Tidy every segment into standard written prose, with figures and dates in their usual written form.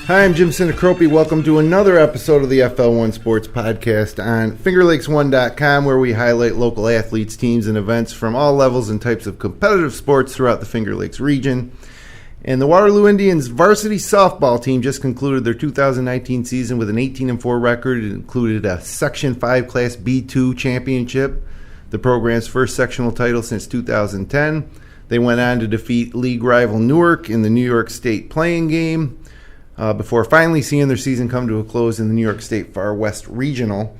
Hi, I'm Jillian DeCory. Welcome to another episode of the FL1 Sports Podcast on FingerLakes1.com, where we highlight local athletes, teams, and events from all levels and types of competitive sports throughout the Finger Lakes region. And the Waterloo Indians varsity softball team just concluded their 2019 season with an 18-4 record. It included a Section 5 Class B2 championship, the program's first sectional title since 2010. They went on to defeat league rival Newark in the New York State playing game, before finally seeing their season come to a close in the New York State Far West Regional.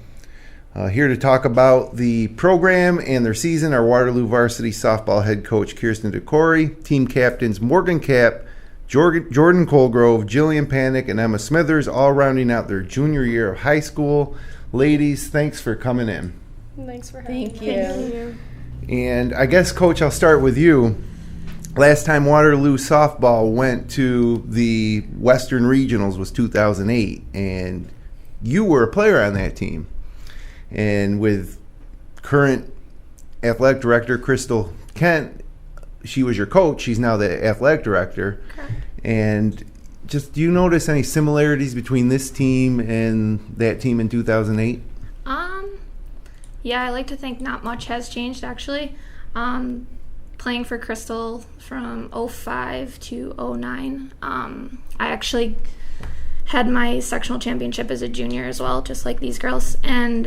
Here to talk about the program and their season are Waterloo varsity softball head coach Kierstyn DeCory, team captains Morgan Kapp, Jordan Colegrove, Jillian Panek, and Emma Smithers, all rounding out their junior year of high school. Ladies, thanks for coming in. Thanks for having me. Thank you. And I guess, Coach, I'll start with you. Last time Waterloo softball went to the Western Regionals was 2008, and you were a player on that team. And with current athletic director Crystal Kent, she was your coach. She's now the athletic director. Correct. And just, do you notice any similarities between this team and that team in 2008? Yeah, I like to think not much has changed, actually. Playing for Crystal from 05 to 09. I actually had my sectional championship as a junior as well, just like these girls. And,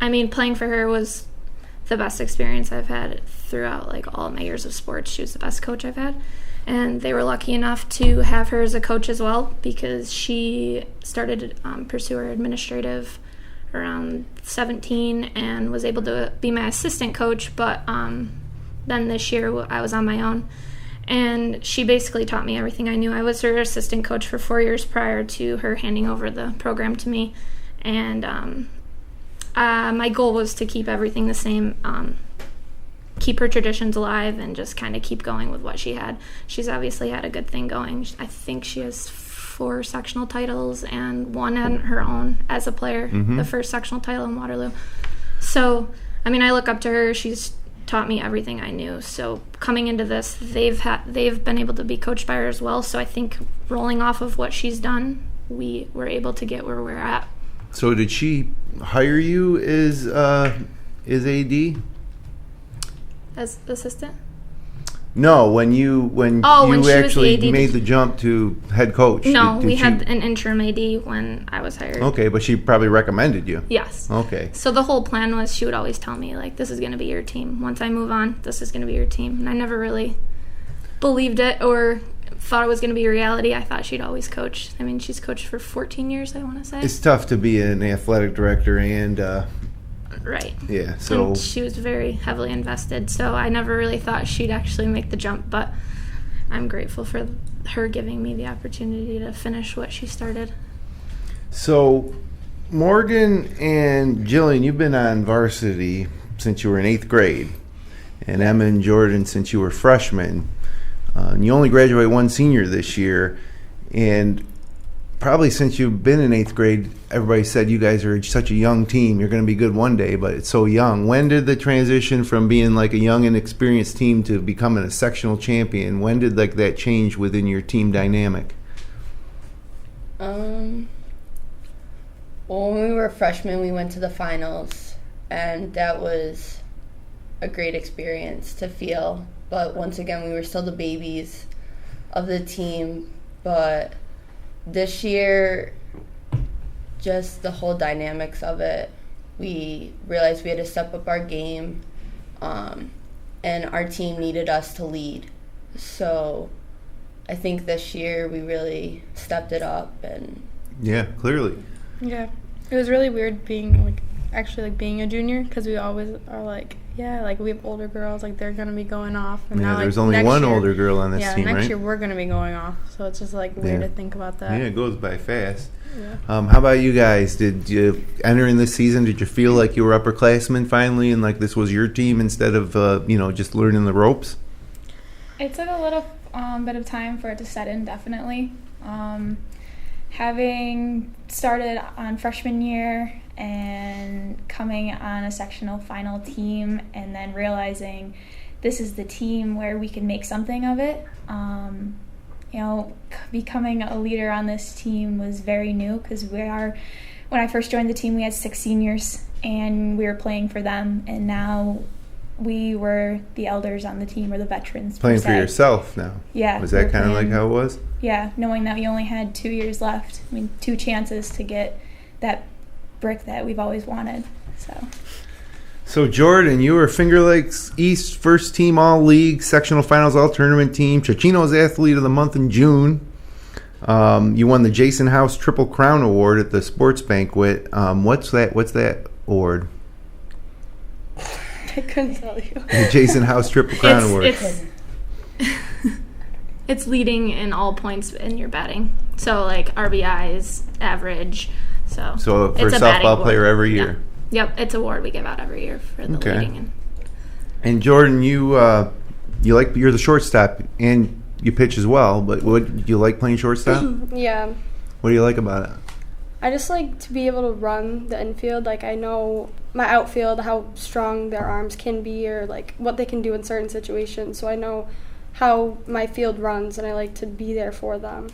playing for her was the best experience I've had throughout, all my years of sports. She was the best coach I've had. And they were lucky enough to have her as a coach as well, because she started to pursue her administrative around 17 and was able to be my assistant coach, but then this year I was on my own, and she basically taught me everything I knew. I was her assistant coach for 4 years prior to her handing over the program to me, and my goal was to keep everything the same, keep her traditions alive, and just kind of keep going with what she had. She's obviously had a good thing going. I think she has 4 sectional titles and one on her own as a player, the first sectional title in Waterloo. So, I look up to her. She's taught me everything I knew. So coming into this, they've been able to be coached by her as well. So I think rolling off of what she's done, we were able to get where we're at. So did she hire you as AD? As assistant? No, when you actually made the jump to head coach. No, we had an interim AD when I was hired. Okay, but she probably recommended you. Yes. Okay. So the whole plan was she would always tell me, this is going to be your team. Once I move on, this is going to be your team. And I never really believed it or thought it was going to be a reality. I thought she'd always coach. She's coached for 14 years, I want to say. It's tough to be an athletic director and... Right. Yeah, so... And she was very heavily invested, so I never really thought she'd actually make the jump, but I'm grateful for her giving me the opportunity to finish what she started. So, Morgan and Jillian, you've been on varsity since you were in 8th grade, and Emma and Jordan since you were freshmen. And you only graduate one senior this year, and probably since you've been in 8th grade, everybody said you guys are such a young team. You're going to be good one day, but it's so young. When did the transition from being a young and experienced team to becoming a sectional champion, when did that change within your team dynamic? Well, when we were freshmen, we went to the finals, and that was a great experience to feel. But once again, we were still the babies of the team, but this year, just the whole dynamics of it, we realized we had to step up our game, and our team needed us to lead. So I think this year we really stepped it up. And yeah, clearly. Yeah, it was really weird being being a junior, because we always are we have older girls, they're going to be going off. And now, there's only one older girl on this team, right? Yeah, next year we're going to be going off. So it's just weird to think about that. Yeah, it goes by fast. Yeah. How about you guys? Did you, entering this season, did you feel like you were upperclassmen finally and this was your team instead of, just learning the ropes? It took a little bit of time for it to set in, definitely. Having started on freshman year and coming on a sectional final team and then realizing this is the team where we can make something of it, becoming a leader on this team was very new because when I first joined the team, we had 6 seniors and we were playing for them, and now we were the elders on the team, or the veterans. Playing for yourself now. Yeah. Was that kind of like how it was? Yeah, knowing that we only had 2 years left. 2 chances to get that brick that we've always wanted. So Jordan, you were Finger Lakes East first team all-league, sectional finals all-tournament team, Chachino's Athlete of the Month in June. You won the Jason House Triple Crown Award at the sports banquet. What's that award? I couldn't tell you. The Jason House Triple Crown Award. It's leading in all points in your batting. So, like, RBIs, average. So for it's a a batting softball award. player every year. Yep, it's an award we give out every year for the leading. And Jordan, you're the shortstop and you pitch as well. But do you like playing shortstop? Yeah. What do you like about it? I just like to be able to run the infield. Like, I know my outfield, how strong their arms can be, or like what they can do in certain situations. So I know how my field runs, and I like to be there for them.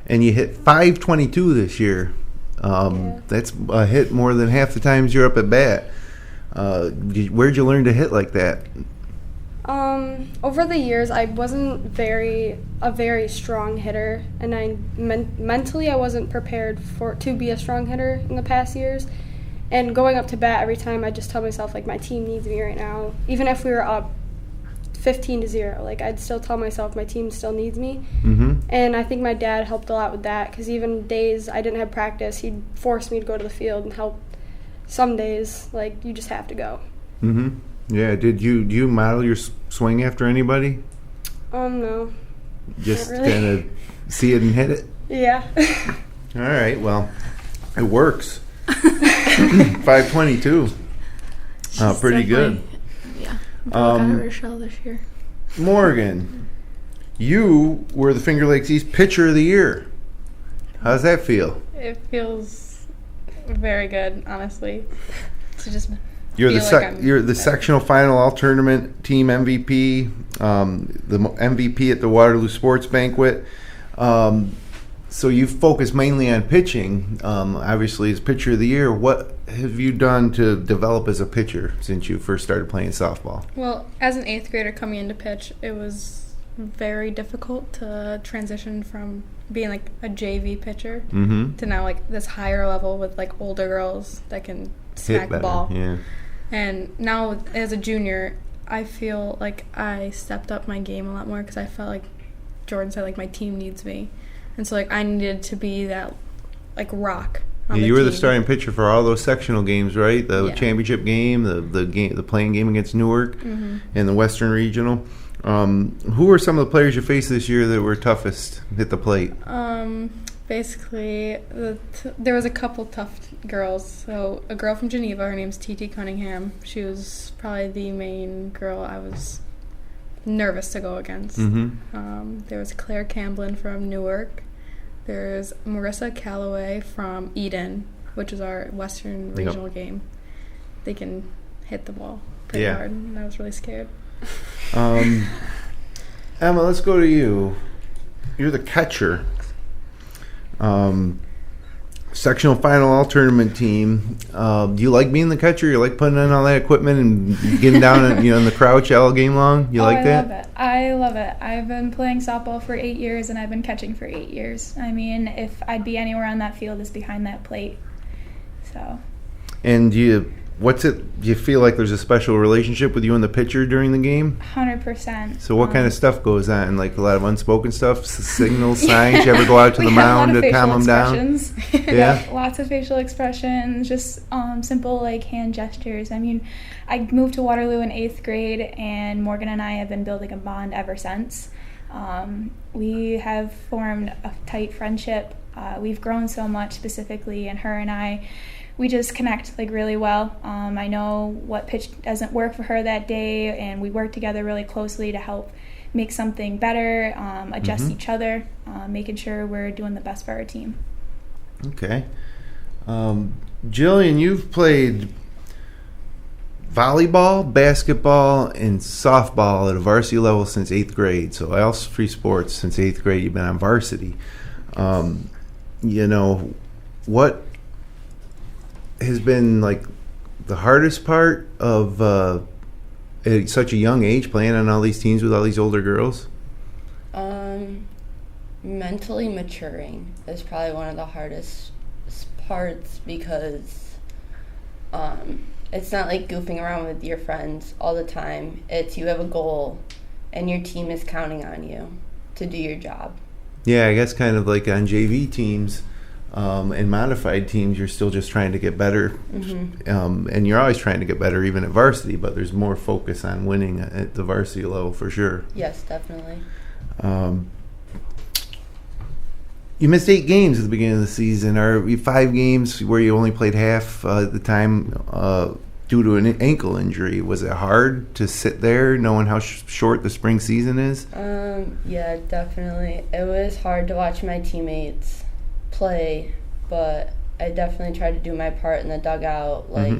And you hit .522 this year. That's a hit more than half the times you're up at bat. Where'd you learn to hit like that? Over the years, I wasn't a very strong hitter, and I mentally I wasn't prepared to be a strong hitter in the past years. And going up to bat every time, I just tell myself, like, my team needs me right now. Even if we were up 15-0, like, I'd still tell myself my team still needs me. Mm-hmm. And I think my dad helped a lot with that, because even days I didn't have practice, he'd force me to go to the field and help. Some days, like, you just have to go. Mm-hmm. Yeah. Do you model your swing after anybody? No. Just Not really. kind of see it and hit it? Yeah. All right. Well, it works. 522. Pretty good. Yeah. Broke out of her shell this year. Morgan, you were the Finger Lakes East Pitcher of the Year. How's that feel? It feels very good, honestly. To just You're feel you're the sectional final all tournament team MVP, the MVP at the Waterloo Sports Banquet. So you focus mainly on pitching, obviously as Pitcher of the Year. What have you done to develop as a pitcher since you first started playing softball? Well, as an 8th grader coming into pitch, it was very difficult to transition from being like a JV pitcher to now like this higher level with like older girls that can smack the ball. Yeah. And now as a junior, I feel like I stepped up my game a lot more because I felt like Jordan said, like, my team needs me. And so, like, I needed to be that, like, rock on the you were the team. starting pitcher for all those sectional games, right? The Yeah. championship game, the playing game against Newark, and the Western Regional. Who were some of the players you faced this year that were toughest at the plate? Basically, there was a couple tough girls. So a girl from Geneva, her name's T.T. Cunningham. She was probably the main girl I was nervous to go against. There was Claire Camblin from Newark. There's Marissa Calloway from Eden, which is our Western Regional game. They can hit the ball pretty hard, and I was really scared. Emma, let's go to you. You're the catcher. Sectional final all tournament team. Do you like being the catcher? You like putting in all that equipment and getting down in the crouch all game long? You like that? I love it. I've been playing softball for 8 years, and I've been catching for 8 years. I mean, if I'd be anywhere on that field, it's behind that plate. So. And do you feel like there's a special relationship with you and the pitcher during the game? 100%. So what kind of stuff goes on? Like a lot of unspoken stuff, signals, signs? You ever go out to the mound to calm them down? Yeah, lots of facial expressions, just simple like hand gestures. I mean, I moved to Waterloo in 8th grade, and Morgan and I have been building a bond ever since. We have formed a tight friendship. We've grown so much specifically, and her and I, we just connect like really well. I know what pitch doesn't work for her that day, and we work together really closely to help make something better, adjust each other, making sure we're doing the best for our team. Okay. Jillian, you've played volleyball, basketball, and softball at a varsity level since 8th grade. So all 3 sports since 8th grade. You've been on varsity. What has been like the hardest part of at such a young age playing on all these teams with all these older girls? Mentally maturing is probably one of the hardest parts because it's not like goofing around with your friends all the time. It's you have a goal and your team is counting on you to do your job. Yeah, I guess kind of like on JV teams and modified teams, you're still just trying to get better. Mm-hmm. And you're always trying to get better even at varsity, but there's more focus on winning at the varsity level for sure. Yes, definitely. You missed 8 games at the beginning of the season. Are 5 games where you only played half the time due to an ankle injury? Was it hard to sit there knowing how short the spring season is? Yeah, definitely. It was hard to watch my teammates play, but I definitely tried to do my part in the dugout, like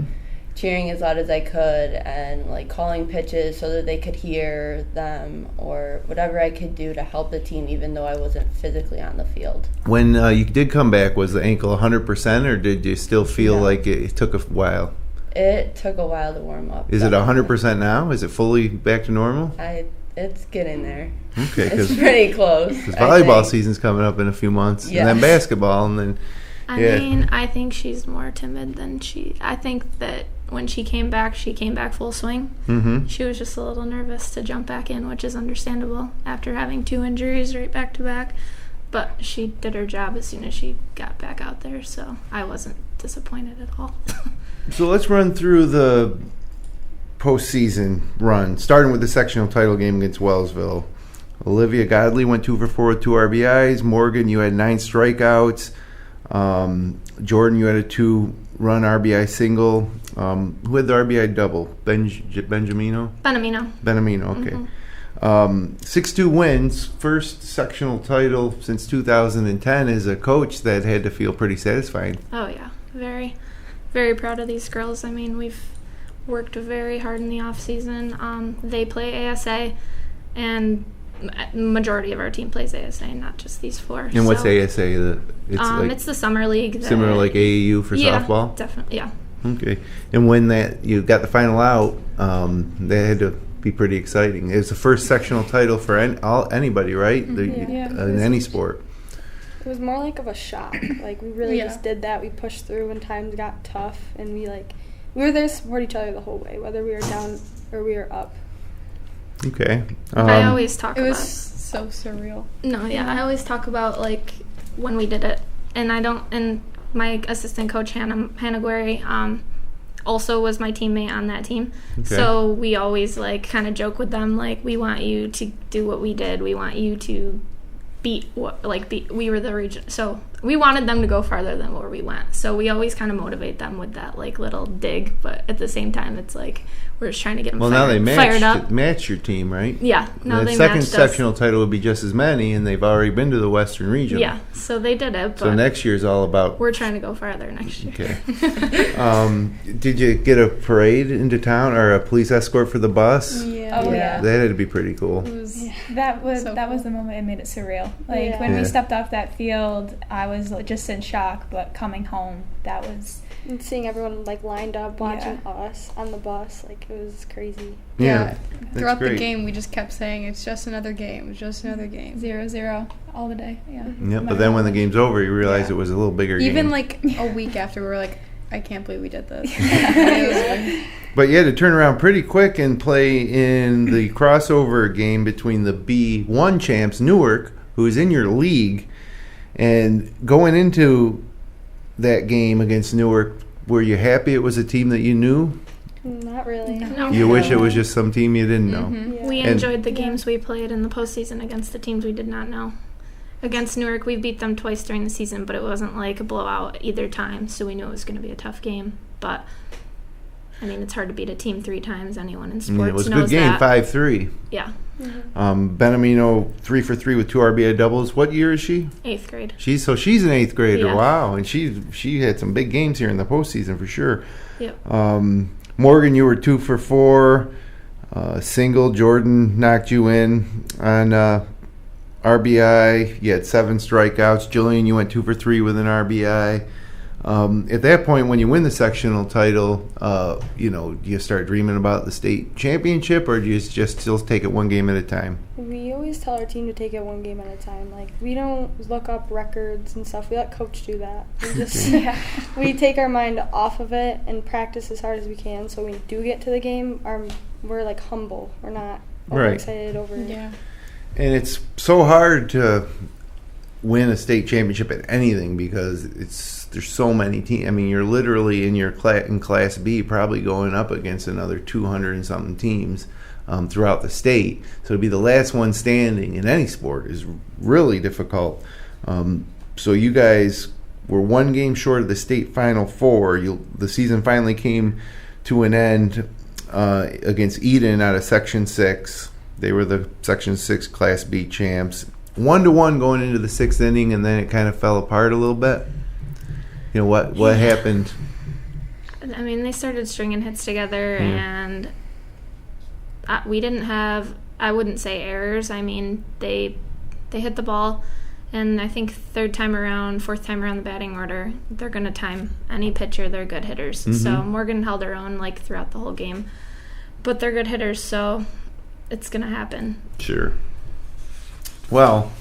cheering as loud as I could and like calling pitches so that they could hear them or whatever I could do to help the team even though I wasn't physically on the field. When you did come back, was the ankle 100% or did you still feel like it took a while? It took a while to warm up. Is it 100% now? Is it fully back to normal? It's getting there. Okay. It's pretty close. Because volleyball season's coming up in a few months. Yes. And then basketball and then... I mean, I think she's more timid than I think that when she came back full swing. Mm-hmm. She was just a little nervous to jump back in, which is understandable after having 2 injuries right back to back. But she did her job as soon as she got back out there, so I wasn't disappointed at all. So let's run through the postseason run, starting with the sectional title game against Wellsville. Olivia Godley went 2 for 4 with 2 RBIs. Morgan, you had 9 strikeouts. Jordan, you had a 2-run RBI single. Who had the RBI double? Benjamino? Benamino, okay. Mm-hmm. 6-2 wins. First sectional title since 2010. As a coach, that had to feel pretty satisfying. Oh, yeah. Very, very proud of these girls. I mean, we've worked very hard in the off-season. They play ASA, and majority of our team plays ASA, not just these 4. And what's ASA? It's the summer league. Similar like AAU for softball? Definitely, yeah. Okay. And when you got the final out, that had to be pretty exciting. It was the first sectional title for anybody, right? In any sport. It was more like of a shock. Like, we really just did that. We pushed through when times got tough, and we were there to support each other the whole way, whether we were down or we were up. Okay. I always talk about it. It was so surreal. No, yeah, I always talk about, like, when we did it. And my assistant coach, Hannah Guerri, also was my teammate on that team. Okay. So we always, like, kind of joke with them, like, we want you to do what we did. We want you to we were the region. So we wanted them to go farther than where we went. So we always kind of motivate them with that, like, little dig. But at the same time, it's like we're just trying to get them fired up. Match your team, right? Yeah. No, the second sectional title would be just as many, and they've already been to the Western region. Yeah, so they did it. But so next year's all about... We're trying to go farther next year. Okay. Did you get a parade into town or a police escort for the bus? Yeah. Oh, yeah. That had to be pretty cool. That was the moment that made it surreal. Like, when we stepped off that field, I was just in shock, but coming home, that was... And seeing everyone, like, lined up watching us on the bus, like, it was crazy. Yeah. Throughout the game, we just kept saying, it's just another game, it's just another game. 0-0 all the day, yeah. Yeah, but then when the game's over, you realize it was a little bigger game. Even, like, a week after, we were like, I can't believe we did this. But you had to turn around pretty quick and play in the crossover game between the B1 champs, Newark, who is in your league, and going into that game against Newark, were you happy it was a team that you knew? Not really. No. You wish it was just some team you didn't know. Mm-hmm. Yeah. We enjoyed the games we played in the postseason against the teams we did not know. Against Newark, we beat them twice during the season, but it wasn't like a blowout either time, so we knew it was going to be a tough game. But, I mean, it's hard to beat a team 3 times. Anyone in sports knows that. It was a good game, 5-3. Yeah. Mm-hmm. Benamino 3 for 3 with 2 RBI doubles. What year is she? 8th grade. She's an 8th grader. Yeah. Wow, and she had some big games here in the postseason for sure. Yep. Morgan, you were 2 for 4. Single, Jordan knocked you in on RBI. You had 7 strikeouts. Jillian, you went 2 for 3 with an RBI. At that point, when you win the sectional title, do you start dreaming about the state championship, or do you just still take it one game at a time? We always tell our team to take it one game at a time. Like, we don't look up records and stuff. We let coach do that. We just we take our mind off of it and practice as hard as we can. So when we do get to the game, we're like humble. We're not excited over it. Yeah. And it's so hard to win a state championship at anything because there's so many teams. I mean, you're literally in Class B probably going up against another 200 and something teams throughout the state. So to be the last one standing in any sport is really difficult. So you guys were one game short of the state Final Four. The season finally came to an end against Eden out of Section 6. They were the Section 6 Class B champs. 1-1 going into the 6th inning, and then it kind of fell apart a little bit. You know, what happened? I mean, they started stringing hits together, and we didn't have, I wouldn't say errors. I mean, they hit the ball, and I think 4th time around the batting order, they're going to time any pitcher. They're good hitters. Mm-hmm. So Morgan held her own, like, throughout the whole game. But they're good hitters, so it's going to happen. Sure. Well,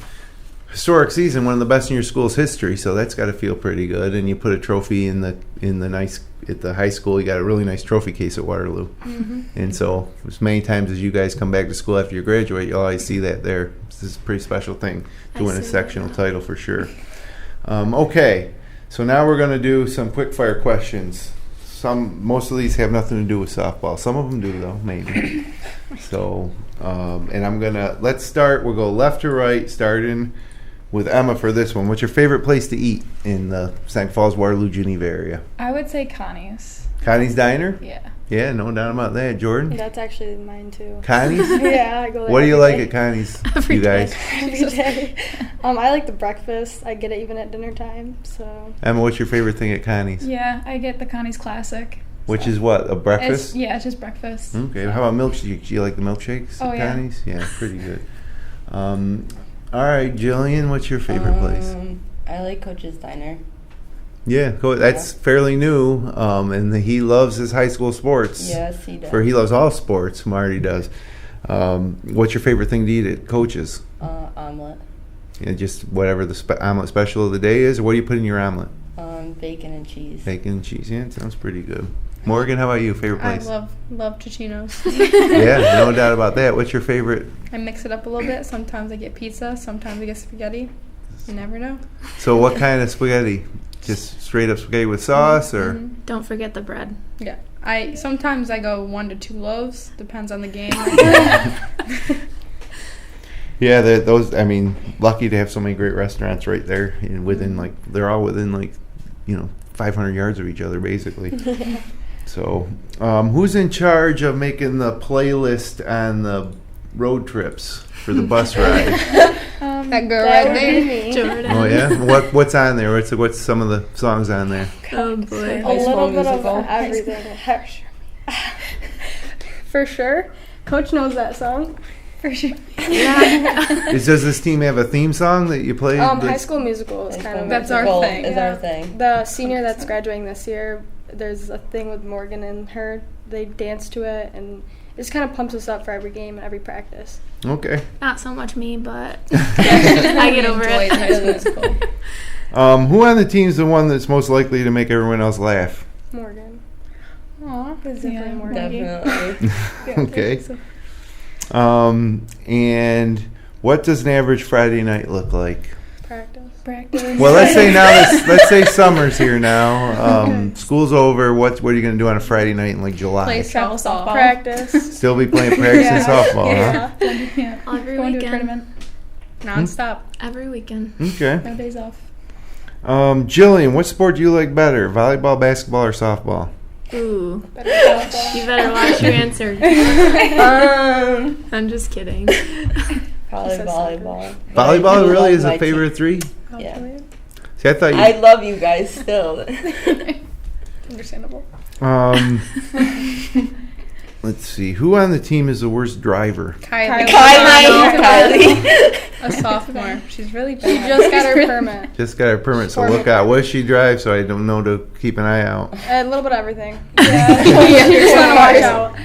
historic season, one of the best in your school's history, so that's got to feel pretty good. And you put a trophy at the high school. You got a really nice trophy case at Waterloo. Mm-hmm. And so as many times as you guys come back to school after you graduate, you'll always see that there. This is a pretty special thing to win a sectional title for sure. Okay, so now we're going to do some quick-fire questions. Most of these have nothing to do with softball. Some of them do, though, maybe. So, and let's start. We'll go left to right, starting with Emma for this one. What's your favorite place to eat in the St. Falls, Waterloo, Geneva area? I would say Connie's. Connie's Diner? Yeah. Yeah, no doubt about that. Jordan? That's actually mine, too. Connie's? Yeah, I go there. What do you like at Connie's, you guys? Every day. I like the breakfast. I get it even at dinner time. So. Emma, what's your favorite thing at Connie's? Yeah, I get the Connie's Classic. Which is what, a breakfast? It's just breakfast. Okay, how about milkshakes? Do you like the milkshakes at Connie's? Yeah, pretty good. All right, Jillian, what's your favorite place? I like Coach's Diner. Yeah, that's fairly new, and he loves his high school sports. Yes, he does. He loves all sports. Marty does. What's your favorite thing to eat at Coach's? Omelet. Yeah, just whatever the omelet special of the day is, or what do you put in your omelet? Bacon and cheese. Bacon and cheese. Yeah, it sounds pretty good. Morgan, how about you? Favorite place? I love Cicino's. Yeah, no doubt about that. What's your favorite? I mix it up a little bit. Sometimes I get pizza. Sometimes I get spaghetti. You never know. So what kind of spaghetti? Just straight up spaghetti with sauce, or? Don't forget the bread. Yeah. Sometimes I go 1 to 2 loaves. Depends on the game. Yeah, those. I mean, lucky to have so many great restaurants right there, and they're all within 500 yards of each other, basically. So, who's in charge of making the playlist on the road trips for the bus ride? That girl right there, Jordan. Oh yeah, what's on there? What's some of the songs on there? Oh boy, a little bit of everything. For sure, Coach knows that song. For sure. Yeah. Does this team have a theme song that you play? High School Musical is kind of that's our thing. Is our thing. The senior that's graduating this year, there's a thing with Morgan and her. They dance to it, and it just kind of pumps us up for every game and every practice. Okay. Not so much me, but I get over it. Who on the team is the one that's most likely to make everyone else laugh? Morgan. Aw, It's definitely Morgan. Definitely. Okay. And what does an average Friday night look like? Practice. Well, let's say summer's here now. School's over. What are you going to do on a Friday night in July? Play softball. Practice. Still be playing practice softball, huh? Yeah. Every Going to a weekend. tournament. Non-stop. Every weekend. Okay. No days off. Jillian, what sport do you like better, volleyball, basketball, or softball? Ooh. You better watch your answer. I'm just kidding. Probably volleyball. Volleyball really is a favorite three? Yeah. See, I thought I love you guys still. Understandable. Let's see. Who on the team is the worst driver? Kylie. A sophomore. She's really bad. She just got her permit. Just got her permit, so look out. What does she drive? So I don't know to keep an eye out. A little bit of everything. Yeah. You just want to watch out.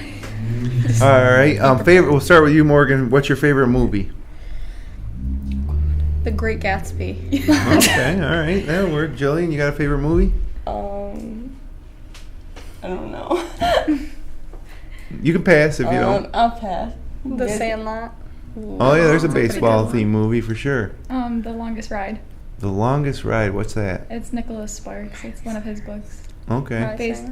All right. Favorite. We'll start with you, Morgan. What's your favorite movie? The Great Gatsby. Okay. All right. That'll work. Jillian, you got a favorite movie? I don't know. You can pass if you don't. I'll pass. The Sandlot. Oh yeah, there's a baseball themed movie for sure. The Longest Ride. The Longest Ride. What's that? It's Nicholas Sparks. It's one of his books. Okay. Based.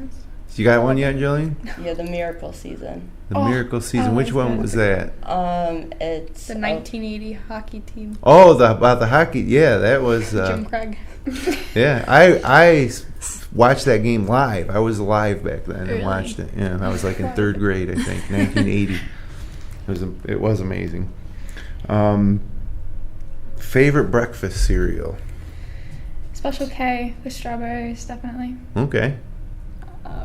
You got one yet, Jillian? Yeah, The Miracle Season. The Miracle Season. Which one was that? It's the 1980 hockey team. Oh, about the hockey. Yeah, that was. Jim Craig. Yeah, I watched that game live. I was alive back then and watched it. Yeah, I was like in third grade, I think, 1980. It was amazing. Favorite breakfast cereal? Special K with strawberries, definitely. Okay.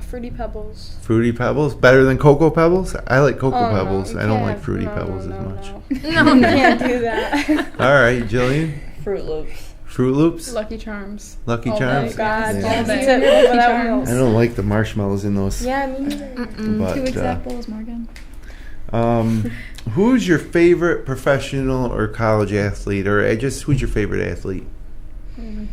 Fruity Pebbles. Fruity Pebbles? Better than Cocoa Pebbles? I like Cocoa Pebbles. No, I don't like Fruity Pebbles as much. No, you can't do that. All right, Jillian? Fruit Loops. Fruit Loops? Lucky Charms. Lucky All Charms? day. God, Yeah. that's it. Lucky Charms. I don't like the marshmallows in those. Yeah, me neither. But, 2 examples, Morgan. Who's your favorite professional or college athlete, or just who's your favorite athlete? Oh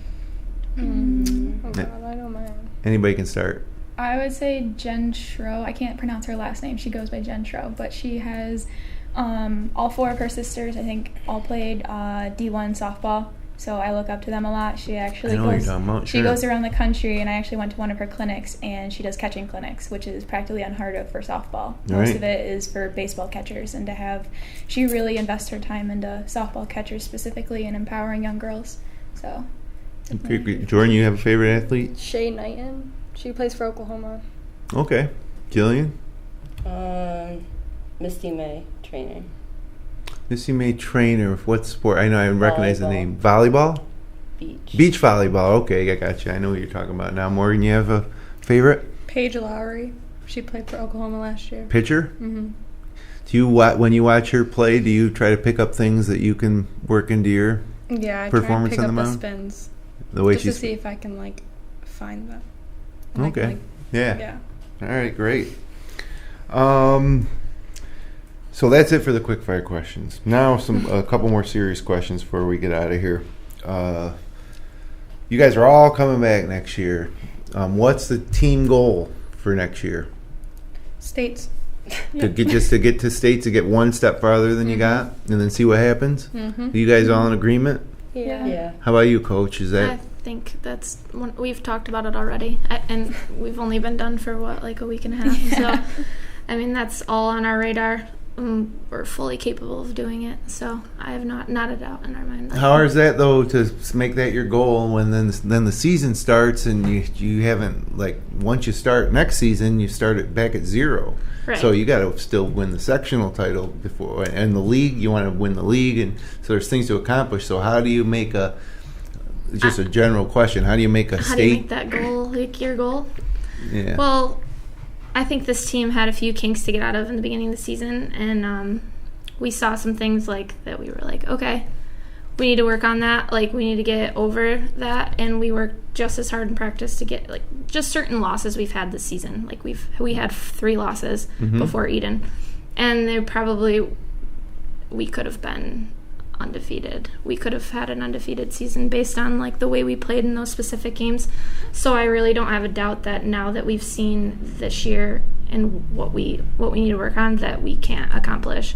God, I don't mind. Anybody can start. I would say Jen Schro. I can't pronounce her last name. She goes by Jen Schro, but she has all 4 of her sisters, I think, all played D1 softball. So I look up to them a lot. She actually goes around the country, and I actually went to one of her clinics, and she does catching clinics, which is practically unheard of for softball. Most of it is for baseball catchers, and she really invests her time into softball catchers specifically and empowering young girls. So, Jordan, you have a favorite athlete? Shay Knighton. She plays for Oklahoma. Okay. Jillian? Misty May training. Missy May Trainer. What sport? I know I recognize the name. Volleyball? Beach. Beach volleyball. Okay, I got you. I know what you're talking about now. Morgan, you have a favorite? Paige Lowry. She played for Oklahoma last year. Pitcher? Mm-hmm. Do you when you watch her play, do you try to pick up things that you can work into your performance on the mound? Spins. The way just to see if I can find them. And okay. Yeah. All right, great. So that's it for the quickfire questions. Now a couple more serious questions before we get out of here. You guys are all coming back next year. What's the team goal for next year? States. To get to states, to get one step farther than you got, and then see what happens. Are you guys all in agreement? Yeah. How about you, Coach? Is that? I think that's one, we've talked about it already, and we've only been done for a week and a half. So, I mean, that's all on our radar. We're fully capable of doing it, so I have not a doubt in our mind. How hard is that though to make that your goal when then the season starts and you haven't once you start next season you start it back at 0. Right. So you got to still win the sectional title before, and the league you want to win the league, and so there's things to accomplish. So how do you make a general question? How do you make a state? How do you make that goal your goal? Yeah. Well, I think this team had a few kinks to get out of in the beginning of the season, and we saw some things that we were okay, we need to work on that. We need to get over that, and we worked just as hard in practice to get just certain losses we've had this season. We had 3 losses before Eden, and we could have been undefeated. We could have had an undefeated season based on the way we played in those specific games. So I really don't have a doubt that now that we've seen this year and what we need to work on, that we can't accomplish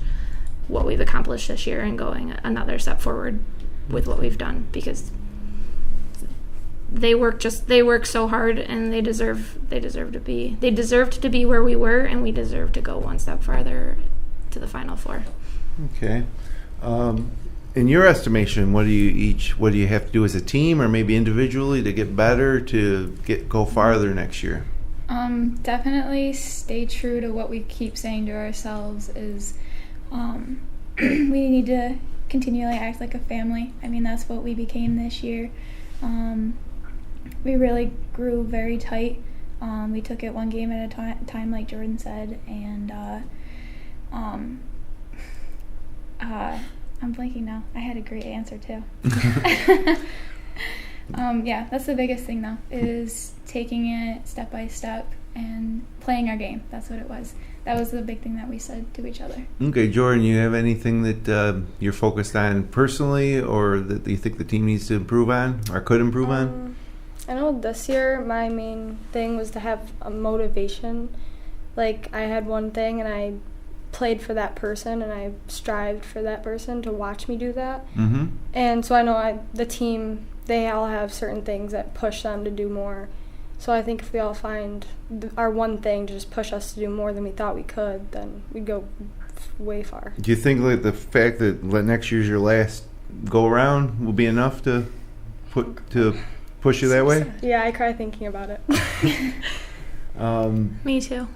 what we've accomplished this year and going another step forward with what we've done, because they work so hard, and they deserved to be where we were, and we deserve to go one step farther to the Final Four. Okay. In your estimation, what do you have to do as a team or maybe individually to get better, to go farther next year? Definitely stay true to what we keep saying to ourselves is we need to continually act like a family. I mean, that's what we became this year. We really grew very tight. We took it one game at a time, like Jordan said, and I'm blanking now. I had a great answer too. Yeah, that's the biggest thing though, is taking it step by step and playing our game. That's what it was. That was the big thing that we said to each other. Okay, Jordan, you have anything that you're focused on personally, or that you think the team needs to improve on or could improve on? I know this year my main thing was to have a motivation. Like, I had one thing and I played for that person and I strived for that person to watch me do that. Mm-hmm. And so I know the team, they all have certain things that push them to do more. So I think if we all find our one thing to just push us to do more than we thought we could, then we'd go way far. Do you think like the fact that next year's your last go around will be enough to push you that way? Yeah, I cry thinking about it. Me too.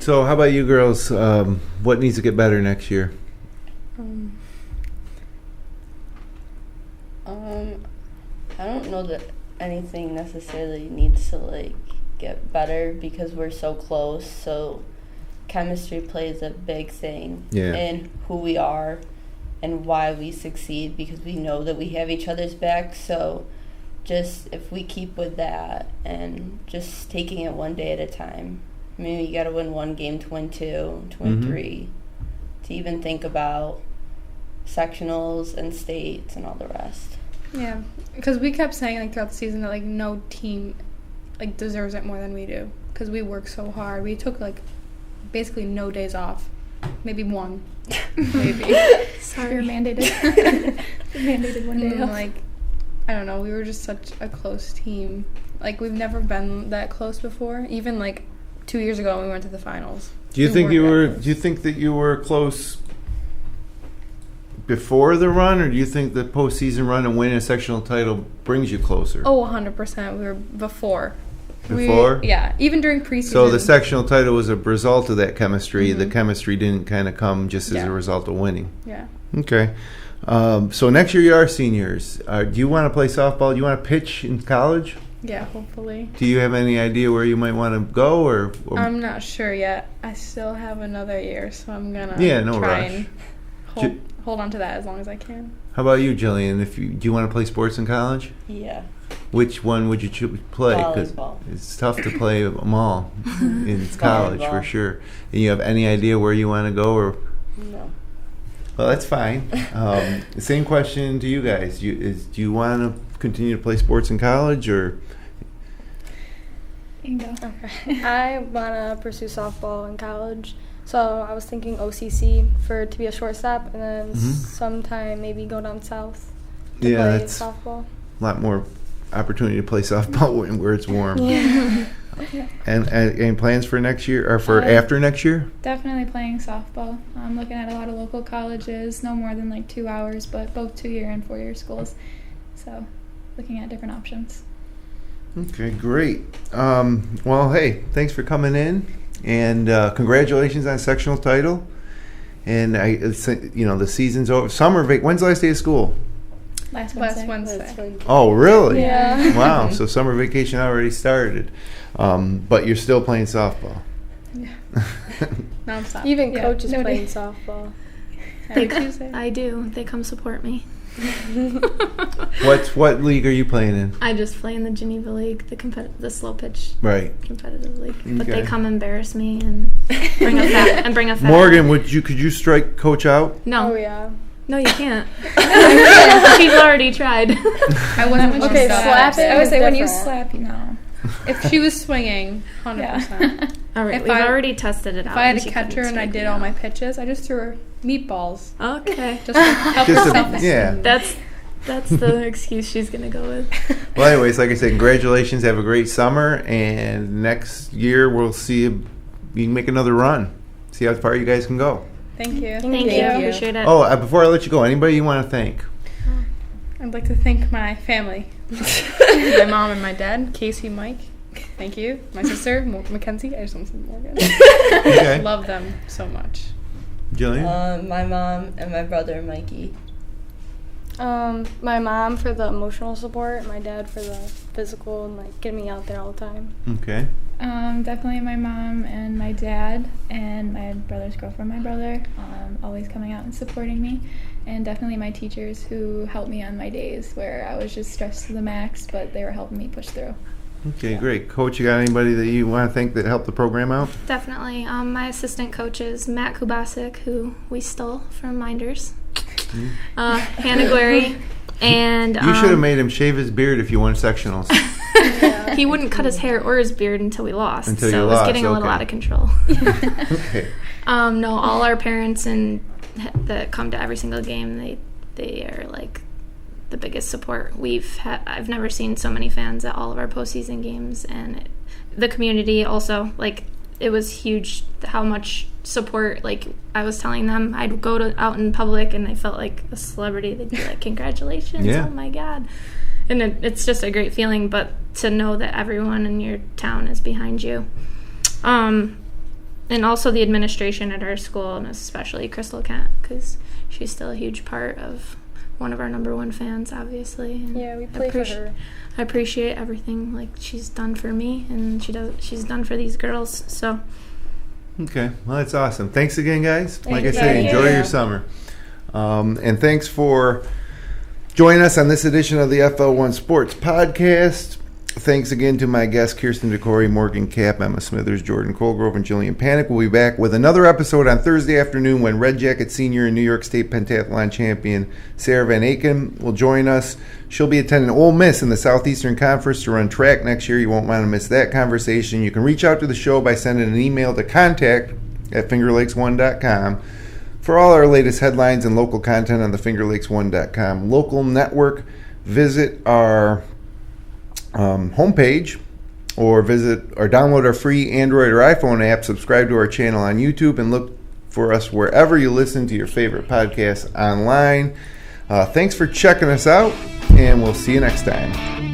So how about you girls? What needs to get better next year? I don't know that anything necessarily needs to get better because we're so close. So chemistry plays a big thing in who we are and why we succeed, because we know that we have each other's back. So just if we keep with that and just taking it one day at a time. I mean, you got to win one game to win two, to win three, to even think about sectionals and states and all the rest. Yeah, because we kept saying throughout the season that no team deserves it more than we do, because we work so hard. We took basically no days off, maybe one, maybe. Sorry, you're mandated. Mandated one day off. I don't know. We were just such a close team. We've never been that close before. Even 2 years ago when we went to the finals. Do you think that you were close before the run, or do you think the postseason run and winning a sectional title brings you closer? Oh, 100%. We were before. Before? Yeah, even during preseason. So the sectional title was a result of that chemistry. Mm-hmm. The chemistry didn't kind of come just as a result of winning. Yeah. Okay. So next year you are seniors. Do you want to play softball? Do you want to pitch in college? Yeah, hopefully. Do you have any idea where you might want to go, or? I'm not sure yet. I still have another year, so I'm gonna try rush. And hold on to that as long as I can. How about you, Jillian? Do you want to play sports in college? Yeah. Which one would you play? Because it's tough to play them all in college for sure. And you have any idea where you want to go, or? No. Well, that's fine. Same question to you guys. Do you want to continue to play sports in college, or? You can go. Okay. I want to pursue softball in college. So I was thinking OCC to be a shortstop, and then sometime maybe go down south to play softball. A lot more opportunity to play softball where it's warm. Yeah. And any plans for next year, or for after next year? Definitely playing softball. I'm looking at a lot of local colleges, no more than 2 hours, but both 2-year and 4-year schools. So looking at different options. Okay, great. Well, hey, thanks for coming in, and congratulations on sectional title. And the season's over. When's the last day of school? Last Wednesday. Oh, really? Yeah. Wow. So summer vacation already started, but you're still playing softball. Yeah. Non-stop. Even coaches playing softball. I do. They come support me. What league are you playing in? I just play in the Geneva League, the slow pitch competitive league. Okay. But they come embarrass me and bring a fat. Morgan, could you strike Coach out? No. Oh yeah. No, you can't. She's already tried. I wasn't okay. Slapping. I would say when you slap, If she was swinging, 100%. All right, we've already tested it out. If I had a catcher and I did all my pitches, I just threw her meatballs. Okay. Just to help herself. Yeah. That's the excuse she's going to go with. Well, anyways, like I said, congratulations. Have a great summer. And next year we'll see if you can make another run. See how far you guys can go. Thank you. Thank you. Appreciate it. Oh, before I let you go, anybody you want to thank? I'd like to thank my family. My mom and my dad, Casey, Mike. Thank you. My sister, Mackenzie. I just want to say Morgan. Okay. Love them so much. Jillian? My mom and my brother, Mikey. My mom for the emotional support, my dad for the physical and like getting me out there all the time. Okay. Definitely my mom and my dad and my brother's girlfriend, my brother, always coming out and supporting me. And definitely my teachers who helped me on my days where I was just stressed to the max, but they were helping me push through. Okay, great. Coach, you got anybody that you want to thank that helped the program out? Definitely. My assistant coach is Matt Kubasik, who we stole from Minders. Hannah Guerry. And you should have made him shave his beard if you won sectionals. He wouldn't cut his hair or his beard until we lost. Until so you it was lost, getting a little okay. out of control. Okay. No, all our parents and that come to every single game, they are like the biggest support I've never seen so many fans at all of our postseason games, and the community also, like, it was huge how much support. Like, I was telling them I'd go out in public and I felt like a celebrity. They'd be like, congratulations, Yeah. Oh my God. And it's just a great feeling, but to know that everyone in your town is behind you. And also the administration at our school, and especially Crystal Kent, because she's still a huge part of one of our number one fans, obviously. And Yeah, we play for her. I appreciate everything like she's done for me, and she's done for these girls. So. Okay, well, that's awesome. Thanks again, guys. Like I Thank say, you. enjoy your summer. And thanks for joining us on this edition of the FL1 Sports Podcast. Thanks again to my guests, Kierstyn DeCory, Morgan Kapp, Emma Smithers, Jordan Colegrove, and Jillian Panek. We'll be back with another episode on Thursday afternoon when Red Jacket senior and New York State pentathlon champion Sarah Van Aken will join us. She'll be attending Ole Miss in the Southeastern Conference to run track next year. You won't want to miss that conversation. You can reach out to the show by sending an email to contact@fingerlakes1.com. For all our latest headlines and local content on the fingerlakes1.com local network, visit our homepage or download our free Android or iPhone app, subscribe to our channel on YouTube, and look for us wherever you listen to your favorite podcasts online. Thanks for checking us out, and we'll see you next time.